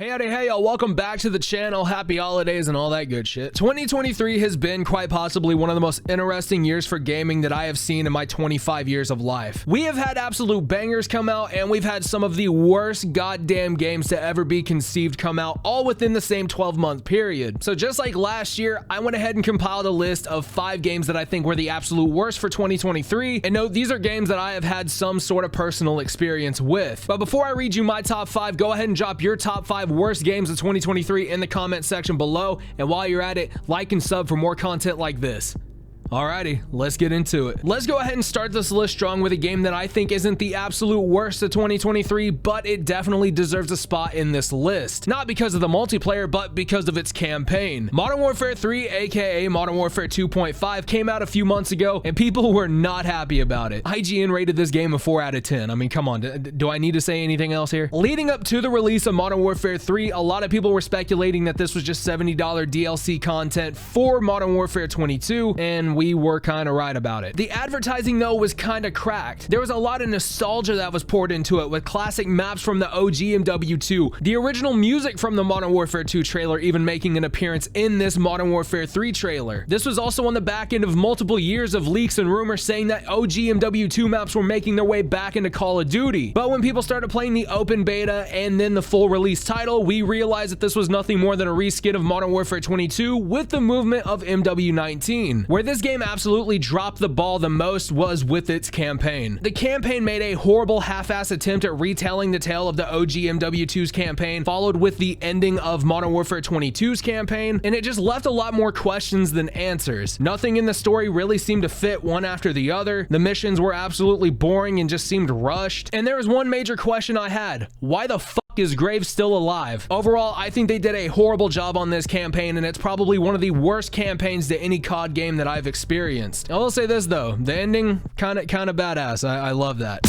Hey y'all, welcome back to the channel. Happy holidays and all that good shit. 2023 has been quite possibly one of the most interesting years for gaming that I have seen in my 25 years of life. We have had absolute bangers come out, and we've had some of the worst goddamn games to ever be conceived come out, all within the same 12-month period. So just like last year, I went ahead and compiled a list of 5 games that I think were the absolute worst for 2023. And note, these are games that I have had some sort of personal experience with. But before I read you my top 5, go ahead and drop your top 5 worst games of 2023 in the comment section below, and while you're at it, like and sub for more content like this. Alrighty, let's get into it. Let's go ahead and start this list strong with a game that I think isn't the absolute worst of 2023, but it definitely deserves a spot in this list. Not because of the multiplayer, but because of its campaign. Modern Warfare 3, aka Modern Warfare 2.5, came out a few months ago, and people were not happy about it. IGN rated this game a 4 out of 10. I mean, come on, do I need to say anything else here? Leading up to the release of Modern Warfare 3, a lot of people were speculating that this was just $70 DLC content for Modern Warfare 22, and we were kind of right about it. The advertising though was kind of cracked. There was a lot of nostalgia that was poured into it, with classic maps from the OG MW2, the original music from the Modern Warfare 2 trailer even making an appearance in this Modern Warfare 3 trailer. This was also on the back end of multiple years of leaks and rumors saying that OG MW2 maps were making their way back into Call of Duty. But when people started playing the open beta and then the full release title, we realized that this was nothing more than a reskin of Modern Warfare 22 with the movement of MW19. Where this game absolutely dropped the ball the most was with its campaign. The campaign made a horrible half-ass attempt at retelling the tale of the OG MW2's campaign, followed with the ending of Modern Warfare 22's campaign, and it just left a lot more questions than answers. Nothing in the story really seemed to fit one after the other. The missions were absolutely boring and just seemed rushed. And there was one major question I had: why the fuck is Graves still alive? Overall, I think they did a horrible job on this campaign, and it's probably one of the worst campaigns to any COD game that I've experienced. I will say this though, the ending kind of badass. I love that.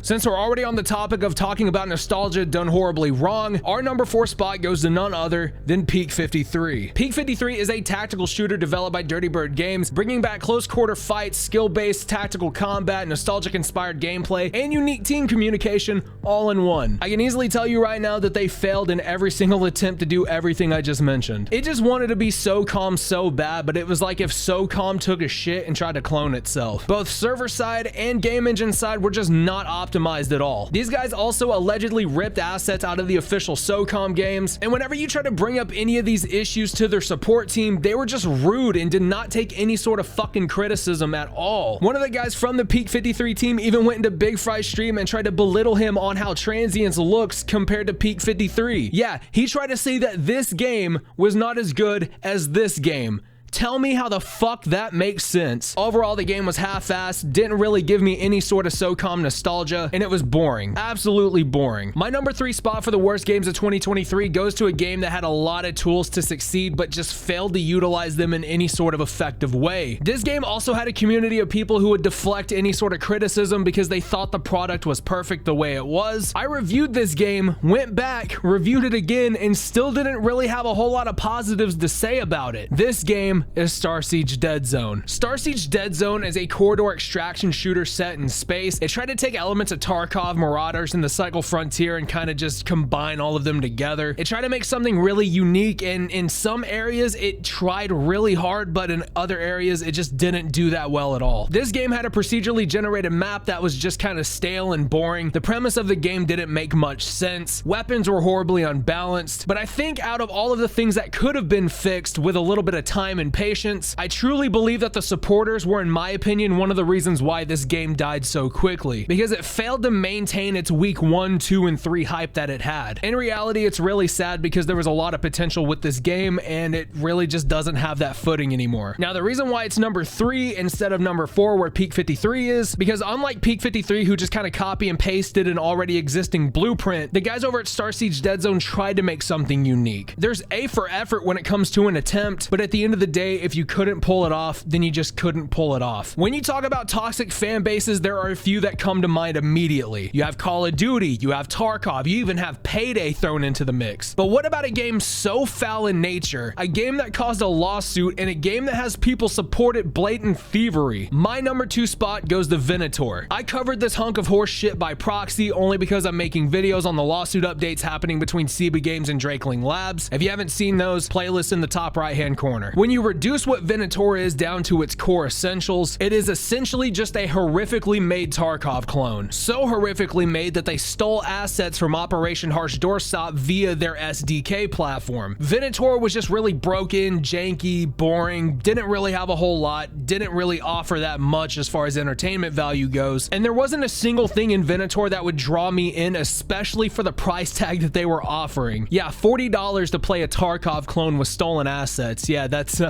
Since we're already on the topic of talking about nostalgia done horribly wrong, our number 4 spot goes to none other than Peak 53. Peak 53 is a tactical shooter developed by Dirty Bird Games, bringing back close quarter fights, skill-based tactical combat, nostalgic-inspired gameplay, and unique team communication all in one. I can easily tell you right now that they failed in every single attempt to do everything I just mentioned. It just wanted to be SOCOM so bad, but it was like if SOCOM took a shit and tried to clone itself. Both server side and game engine side were just not optimized at all. These guys also allegedly ripped assets out of the official SOCOM games, and whenever you try to bring up any of these issues to their support team, they were just rude and did not take any sort of fucking criticism at all. One of the guys from the Peak 53 team even went into Big Fry's stream and tried to belittle him on how Transients looks compared to Peak 53. Yeah, he tried to say that this game was not as good as this game. Tell me how the fuck that makes sense. Overall, the game was half-assed, didn't really give me any sort of SOCOM nostalgia, and it was boring. Absolutely boring. My number 3 spot for the worst games of 2023 goes to a game that had a lot of tools to succeed, but just failed to utilize them in any sort of effective way. This game also had a community of people who would deflect any sort of criticism because they thought the product was perfect the way it was. I reviewed this game, went back, reviewed it again, and still didn't really have a whole lot of positives to say about it. This game is Star Siege Dead Zone. Star Siege Dead Zone is a corridor extraction shooter set in space. It tried to take elements of Tarkov, Marauders, and the Cycle Frontier and kind of just combine all of them together. It tried to make something really unique, and in some areas it tried really hard, but in other areas it just didn't do that well at all. This game had a procedurally generated map that was just kind of stale and boring. The premise of the game didn't make much sense. Weapons were horribly unbalanced, but I think out of all of the things that could have been fixed with a little bit of time and patience, I truly believe that the supporters were, in my opinion, one of the reasons why this game died so quickly, because it failed to maintain its week 1, 2, and 3 hype that it had. In reality, it's really sad because there was a lot of potential with this game, and it really just doesn't have that footing anymore. Now, the reason why it's number 3 instead of number 4 where Peak 53 is, because unlike Peak 53, who just kind of copy and pasted an already existing blueprint, the guys over at Star Siege Dead Zone tried to make something unique. There's A for effort when it comes to an attempt, but at the end of the day, if you couldn't pull it off, then you just couldn't pull it off. When you talk about toxic fan bases, there are a few that come to mind immediately. You have Call of Duty, you have Tarkov, you even have Payday thrown into the mix. But what about a game so foul in nature, a game that caused a lawsuit, and a game that has people support it blatant thievery? My number 2 spot goes to Venor. I covered this hunk of horse shit by proxy only because I'm making videos on the lawsuit updates happening between Ciba Games and Drakeling Labs. If you haven't seen those, playlist in the top right hand corner. When you reduce what Venor is down to its core essentials, it is essentially just a horrifically made Tarkov clone. So horrifically made that they stole assets from Operation Harsh Doorstop via their SDK platform. Venor was just really broken, janky, boring, didn't really have a whole lot, didn't really offer that much as far as entertainment value goes, and there wasn't a single thing in Venor that would draw me in, especially for the price tag that they were offering. Yeah, $40 to play a Tarkov clone with stolen assets. Yeah, that's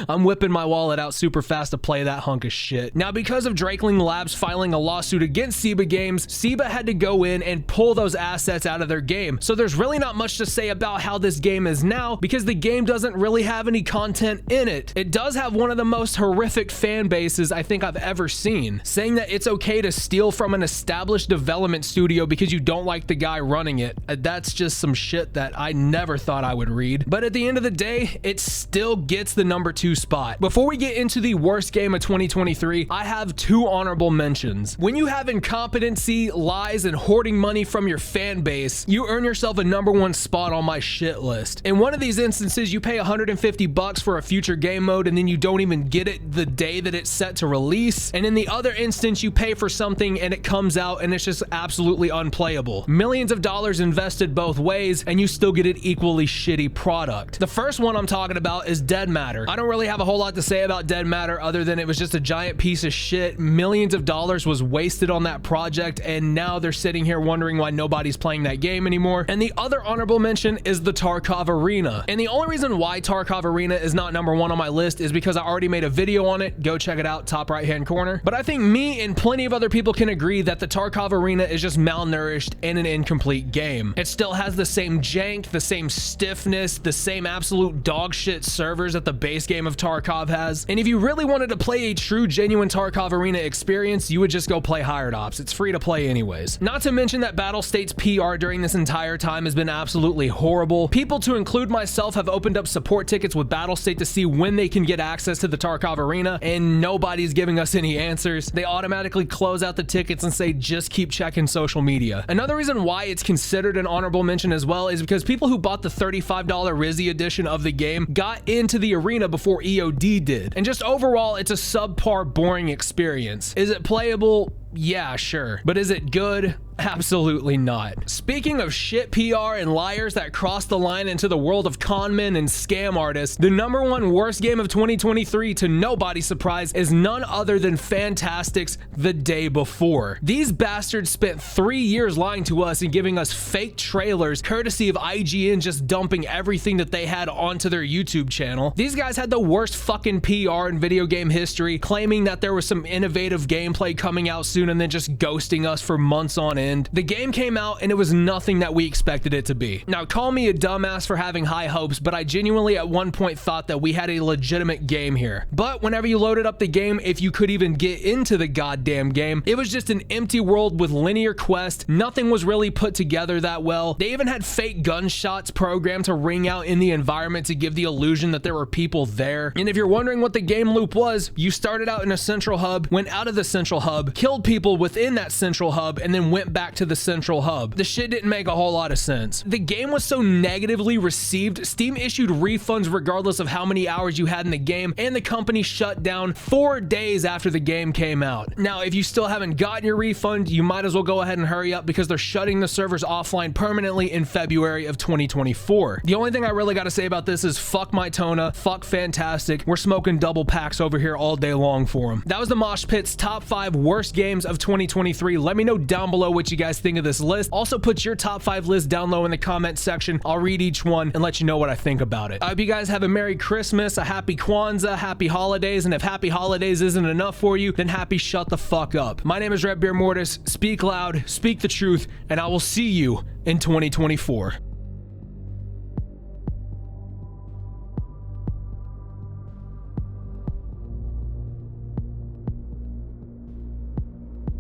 I'm whipping my wallet out super fast to play that hunk of shit. Now, because of Drakeling Labs filing a lawsuit against Ciba Games, Ciba had to go in and pull those assets out of their game. So there's really not much to say about how this game is now, because the game doesn't really have any content in it. It does have one of the most horrific fan bases I think I've ever seen, saying that it's okay to steal from an established development studio because you don't like the guy running it. That's just some shit that I never thought I would read. But at the end of the day, it still gets the number 2 spot. Before we get into the worst game of 2023, I have 2 honorable mentions. When you have incompetency, lies, and hoarding money from your fan base, you earn yourself a number 1 spot on my shit list. In one of these instances, you pay $150 for a future game mode and then you don't even get it the day that it's set to release. And in the other instance, you pay for something and it comes out and it's just absolutely unplayable. Millions of dollars invested both ways and you still get an equally shitty product. The first one I'm talking about is Dead Matter. I don't really have a whole lot to say about Dead Matter other than it was just a giant piece of shit. Millions of dollars was wasted on that project and now they're sitting here wondering why nobody's playing that game anymore. And the other honorable mention is the Tarkov Arena. And the only reason why Tarkov Arena is not number 1 on my list is because I already made a video on it. Go check it out, top right hand corner. But I think me and plenty of other people can agree that the Tarkov Arena is just malnourished and an incomplete game. It still has the same jank, the same stiffness, the same absolute dog shit servers that the base game of Tarkov has. And if you really wanted to play a true genuine Tarkov Arena experience, you would just go play Hired Ops. It's free to play anyways. Not to mention that Battlestate's PR during this entire time has been absolutely horrible. People, to include myself, have opened up support tickets with Battlestate to see when they can get access to the Tarkov Arena, and nobody's giving us any answers. They automatically close out the tickets and say just keep checking social media. Another reason why it's considered an honorable mention as well is because people who bought the $35 Rizzy edition of the game got into the arena before EOD did, and just overall it's a subpar, boring experience. Is it playable? Yeah, sure. But is it good? Absolutely not. Speaking of shit PR and liars that cross the line into the world of conmen and scam artists, the number 1 worst game of 2023, to nobody's surprise, is none other than Fantastic's The Day Before. These bastards spent 3 years lying to us and giving us fake trailers courtesy of IGN just dumping everything that they had onto their YouTube channel. These guys had the worst fucking PR in video game history, claiming that there was some innovative gameplay coming out soon and then just ghosting us for months on end. The game came out and it was nothing that we expected it to be. Now, call me a dumbass for having high hopes, but I genuinely at one point thought that we had a legitimate game here. But whenever you loaded up the game, if you could even get into the goddamn game, it was just an empty world with linear quests. Nothing was really put together that well. They even had fake gunshots programmed to ring out in the environment to give the illusion that there were people there. And if you're wondering what the game loop was, you started out in a central hub, went out of the central hub, killed people within that central hub, and then went back to the central hub. The shit didn't make a whole lot of sense. The game was so negatively received, Steam issued refunds regardless of how many hours you had in the game, and the company shut down 4 days after the game came out. Now, if you still haven't gotten your refund, you might as well go ahead and hurry up because they're shutting the servers offline permanently in February of 2024. The only thing I really got to say about this is fuck Mytona, fuck Fantastic. We're smoking double packs over here all day long for them. That was the Mosh Pit's top 5 worst games of 2023. Let me know down below what you guys think of this list. Also put your top 5 list down low in the comment section. I'll read each one and let you know what I think about it. I hope you guys have a Merry Christmas, a Happy Kwanzaa, Happy Holidays, and if Happy Holidays isn't enough for you, then happy shut the fuck up. My name is Red Beer Mortis. Speak loud, speak the truth, and I will see you in 2024.